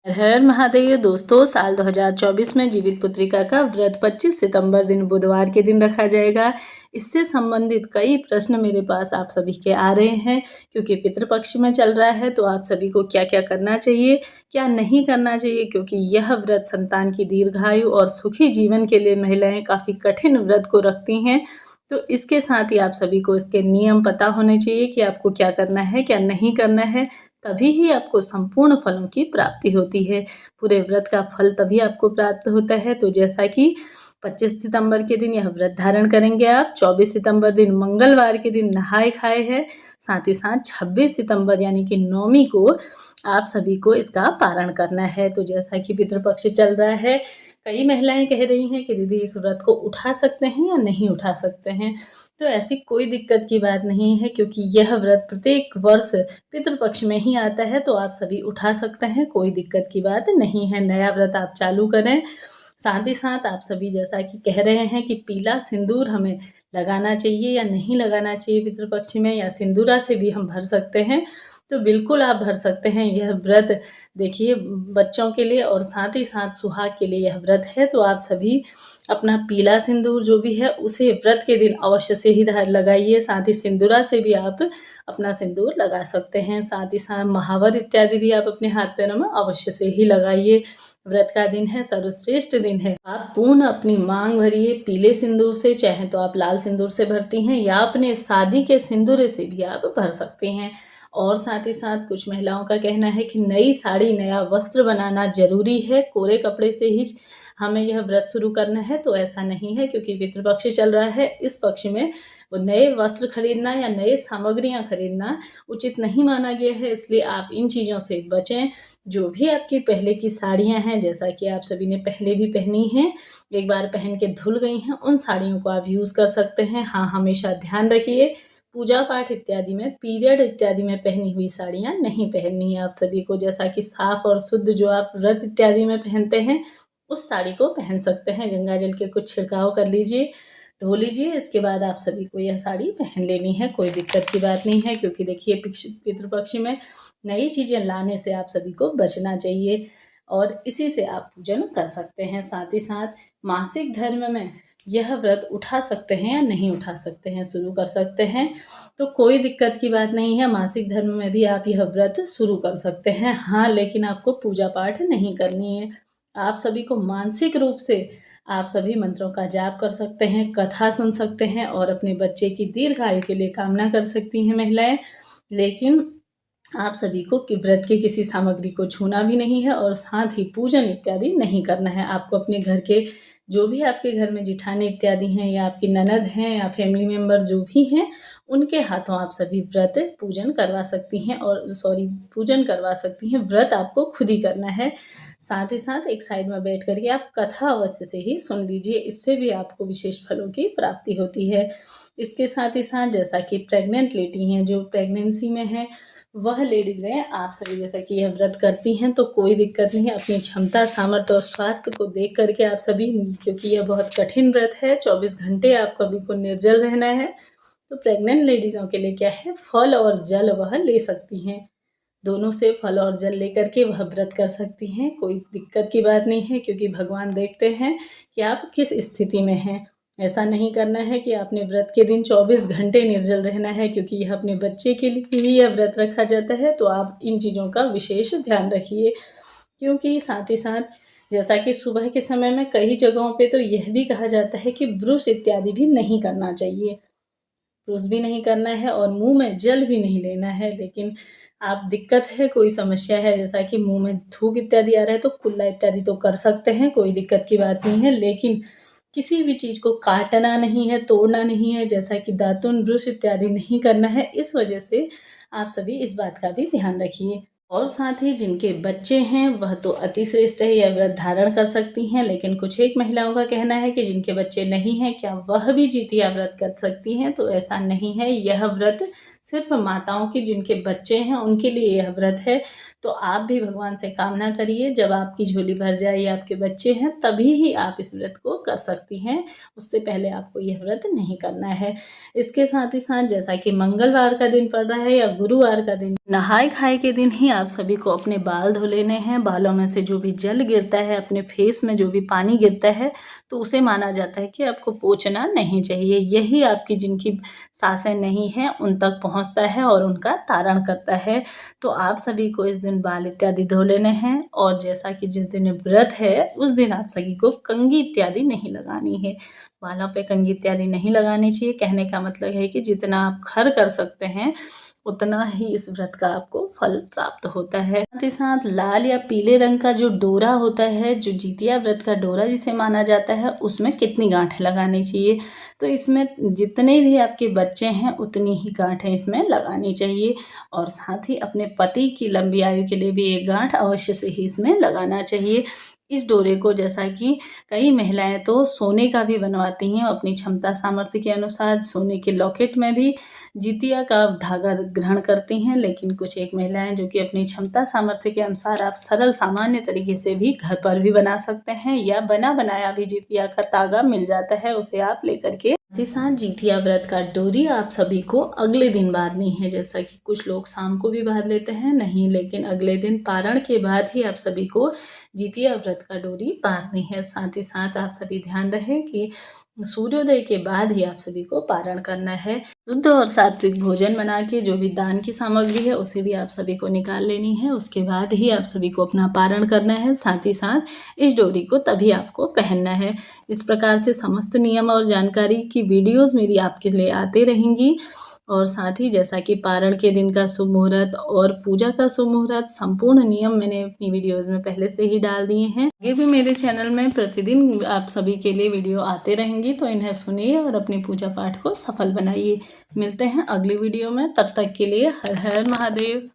हर हर महादेव दोस्तों, साल 2024 में जीवित पुत्रिका का व्रत 25 सितंबर दिन बुधवार के दिन रखा जाएगा। इससे संबंधित कई प्रश्न मेरे पास आप सभी के आ रहे हैं, क्योंकि पितृपक्ष में चल रहा है। तो आप सभी को क्या क्या करना चाहिए, क्या नहीं करना चाहिए, क्योंकि यह व्रत संतान की दीर्घायु और सुखी जीवन के लिए महिलाएं काफ़ी कठिन व्रत को रखती हैं। तो इसके साथ ही आप सभी को इसके नियम पता होने चाहिए कि आपको क्या करना है, क्या नहीं करना है। तभी ही आपको संपूर्ण फलों की प्राप्ति होती है। पूरे व्रत का फल तभी आपको प्राप्त होता है। तो जैसा कि 25 सितंबर के दिन यह व्रत धारण करेंगे आप, 24 सितंबर दिन मंगलवार के दिन नहाए खाए हैं, साथ ही साथ 26 सितंबर यानी कि नौमी को आप सभी को इसका पारण करना है। तो जैसा कि पितृपक्ष चल रहा है, कई महिलाएं कह रही हैं कि दीदी इस व्रत को उठा सकते हैं या नहीं उठा सकते हैं। तो ऐसी कोई दिक्कत की बात नहीं है, क्योंकि यह व्रत प्रत्येक वर्ष पितृपक्ष में ही आता है। तो आप सभी उठा सकते हैं, कोई दिक्कत की बात नहीं है। नया व्रत आप चालू करें। साथ ही साथ आप सभी जैसा कि कह रहे हैं कि पीला सिंदूर हमें लगाना चाहिए या नहीं लगाना चाहिए पितृपक्ष में, या सिंदूरा से भी हम भर सकते हैं। तो बिल्कुल आप भर सकते हैं। यह व्रत देखिए बच्चों के लिए और साथ ही साथ सुहाग के लिए यह व्रत है। तो आप सभी अपना पीला सिंदूर जो भी है उसे व्रत के दिन अवश्य से ही लगाइए। साथ ही सिंदूरा से भी आप अपना सिंदूर लगा सकते हैं। साथ ही साथ महावर इत्यादि भी आप अपने हाथ पैरों में अवश्य से ही लगाइए। व्रत का दिन है, सर्वश्रेष्ठ दिन है। आप पूर्ण अपनी मांग भरिए पीले सिंदूर से, चाहे तो आप लाल सिंदूर से भरती हैं या अपने शादी के सिंदूर से भी आप भर सकते हैं। और साथ ही साथ कुछ महिलाओं का कहना है कि नई साड़ी, नया वस्त्र बनाना जरूरी है, कोरे कपड़े से ही हमें यह व्रत शुरू करना है। तो ऐसा नहीं है, क्योंकि पितृपक्ष चल रहा है। इस पक्ष में वो नए वस्त्र खरीदना या नए सामग्रियां खरीदना उचित नहीं माना गया है, इसलिए आप इन चीज़ों से बचें। जो भी आपकी पहले की साड़ियां हैं, जैसा कि आप सभी ने पहले भी पहनी हैं, एक बार पहन के धुल गई हैं, उन साड़ियों को आप यूज़ कर सकते हैं। हाँ, हमेशा ध्यान रखिए, पूजा पाठ इत्यादि में, पीरियड इत्यादि में पहनी हुई साड़ियाँ नहीं पहननी है आप सभी को। जैसा कि साफ और शुद्ध जो आप व्रत इत्यादि में पहनते हैं, उस साड़ी को पहन सकते हैं। गंगा जल के कुछ छिड़काव कर लीजिए, धो लीजिए, इसके बाद आप सभी को यह साड़ी पहन लेनी है। कोई दिक्कत की बात नहीं है, क्योंकि देखिए पितृपक्ष में नई चीज़ें लाने से आप सभी को बचना चाहिए और इसी से आप पूजन कर सकते हैं। साथ ही साथ मासिक धर्म में यह व्रत उठा सकते हैं या नहीं उठा सकते हैं, शुरू कर सकते हैं। तो कोई दिक्कत की बात नहीं है, मासिक धर्म में भी आप यह व्रत शुरू कर सकते हैं। हाँ, लेकिन आपको पूजा पाठ नहीं करनी है। आप सभी को मानसिक रूप से आप सभी मंत्रों का जाप कर सकते हैं, कथा सुन सकते हैं और अपने बच्चे की दीर्घायु के लिए कामना कर सकती हैं महिलाएं। लेकिन आप सभी को कि व्रत की किसी सामग्री को छूना भी नहीं है और साथ ही पूजन इत्यादि नहीं करना है। आपको अपने घर के जो भी आपके घर में जिठानी इत्यादि हैं, या आपकी ननद हैं, या फैमिली मेम्बर जो भी हैं, उनके हाथों आप सभी व्रत पूजन करवा सकती हैं, और पूजन करवा सकती हैं। व्रत आपको खुद ही करना है। साथ ही साथ एक साइड में बैठ करके आप कथा अवश्य से ही सुन लीजिए, इससे भी आपको विशेष फलों की प्राप्ति होती है। इसके साथ ही साथ जैसा कि प्रेग्नेंट लेडी हैं, जो प्रेगनेंसी में हैं, वह लेडीज़ हैं, आप सभी जैसा कि यह व्रत करती हैं, तो कोई दिक्कत नहीं है। अपनी क्षमता, सामर्थ्य और स्वास्थ्य को देख करके आप सभी, क्योंकि यह बहुत कठिन व्रत है, 24 घंटे आपको अभी को निर्जल रहना है। तो प्रेग्नेंट लेडीज़ों के लिए क्या है, फल और जल वह ले सकती हैं। दोनों से फल और जल लेकर के वह व्रत कर सकती हैं। कोई दिक्कत की बात नहीं है, क्योंकि भगवान देखते हैं कि आप किस स्थिति में हैं। ऐसा नहीं करना है कि आपने व्रत के दिन 24 घंटे निर्जल रहना है, क्योंकि यह अपने बच्चे के लिए ही यह व्रत रखा जाता है। तो आप इन चीज़ों का विशेष ध्यान रखिए, क्योंकि साथ ही साथ जैसा कि सुबह के समय में कई जगहों पे तो यह भी कहा जाता है कि ब्रुश इत्यादि भी नहीं करना चाहिए। ब्रुश भी नहीं करना है और मुंह में जल भी नहीं लेना है। लेकिन आप दिक्कत है, कोई समस्या है, जैसा कि मुंह में थूक इत्यादि आ रहा है, तो कुल्ला इत्यादि तो कर सकते हैं, कोई दिक्कत की बात नहीं है। लेकिन किसी भी चीज़ को काटना नहीं है, तोड़ना नहीं है, जैसा कि दातुन, ब्रुश इत्यादि नहीं करना है। इस वजह से आप सभी इस बात का भी ध्यान रखिए। और साथ ही जिनके बच्चे हैं वह तो अति श्रेष्ठ है, यह व्रत धारण कर सकती हैं। लेकिन कुछ एक महिलाओं का कहना है कि जिनके बच्चे नहीं हैं, क्या वह भी जितिया व्रत कर सकती हैं? तो ऐसा नहीं है। यह व्रत सिर्फ माताओं की जिनके बच्चे हैं उनके लिए यह व्रत है। तो आप भी भगवान से कामना करिए, जब आपकी झोली भर जाए या आपके बच्चे हैं तभी ही आप इस व्रत को कर सकती हैं, उससे पहले आपको यह व्रत नहीं करना है। इसके साथ ही साथ जैसा कि मंगलवार का दिन पड़ रहा है या गुरुवार का दिन, नहाय खाए के दिन ही आप सभी को अपने बाल धो लेने हैं। बालों में से जो भी जल गिरता है, अपने फेस में जो भी पानी गिरता है, तो उसे माना जाता है कि आपको पोंछना नहीं चाहिए। यही आपकी जिनकी सांसें नहीं हैं उन तक पहुंचता है और उनका तारण करता है। तो आप सभी को इस दिन बाल इत्यादि धो लेने हैं। और जैसा कि जिस दिन व्रत है उस दिन आप सभी को कंघी इत्यादि नहीं लगानी है, बालों पे कंघी इत्यादि नहीं लगानी चाहिए। कहने का मतलब है कि जितना आप खर कर सकते हैं उतना ही इस व्रत का आपको फल प्राप्त होता है। साथ ही साथ लाल या पीले रंग का जो डोरा होता है, जो जितिया व्रत का डोरा जिसे माना जाता है, उसमें कितनी गांठें लगानी चाहिए? तो इसमें जितने भी आपके बच्चे हैं उतनी ही गांठें इसमें लगानी चाहिए। और साथ ही अपने पति की लंबी आयु के लिए भी एक गांठ अवश्य से ही इसमें लगाना चाहिए। इस डोरे को जैसा कि कई महिलाएं तो सोने का भी बनवाती हैं, अपनी क्षमता सामर्थ्य के अनुसार सोने के लॉकेट में भी जितिया का धागा ग्रहण करती हैं। लेकिन कुछ एक महिलाएं जो कि अपनी क्षमता सामर्थ्य के अनुसार आप सरल सामान्य तरीके से भी घर पर भी बना सकते हैं, या बना बनाया भी जितिया का धागा मिल जाता है, उसे आप लेकर के साथ जितिया व्रत का डोरी आप सभी को अगले दिन बांधनी है। जैसा कि कुछ लोग शाम को भी बांध लेते हैं, नहीं, लेकिन अगले दिन पारण के बाद ही आप सभी को जितिया व्रत का डोरी बांधनी है। साथ ही साथ आप सभी ध्यान रखें कि सूर्योदय के बाद ही आप सभी को पारण करना है। शुद्ध और सात्विक भोजन बना के जो भी दान की सामग्री है उसे भी आप सभी को निकाल लेनी है, उसके बाद ही आप सभी को अपना पारण करना है। साथ ही साथ इस डोरी को तभी आपको पहनना है। इस प्रकार से समस्त नियम और जानकारी की वीडियोस मेरी आपके लिए आते रहेंगी। और साथ ही जैसा कि पारण के दिन का शुभ मुहूर्त और पूजा का शुभ मुहूर्त, संपूर्ण नियम मैंने अपनी वीडियोस में पहले से ही डाल दिए हैं। आगे भी मेरे चैनल में प्रतिदिन आप सभी के लिए वीडियो आते रहेंगी, तो इन्हें सुनिए और अपनी पूजा पाठ को सफल बनाइए। मिलते हैं अगली वीडियो में, तब तक के लिए हर हर महादेव।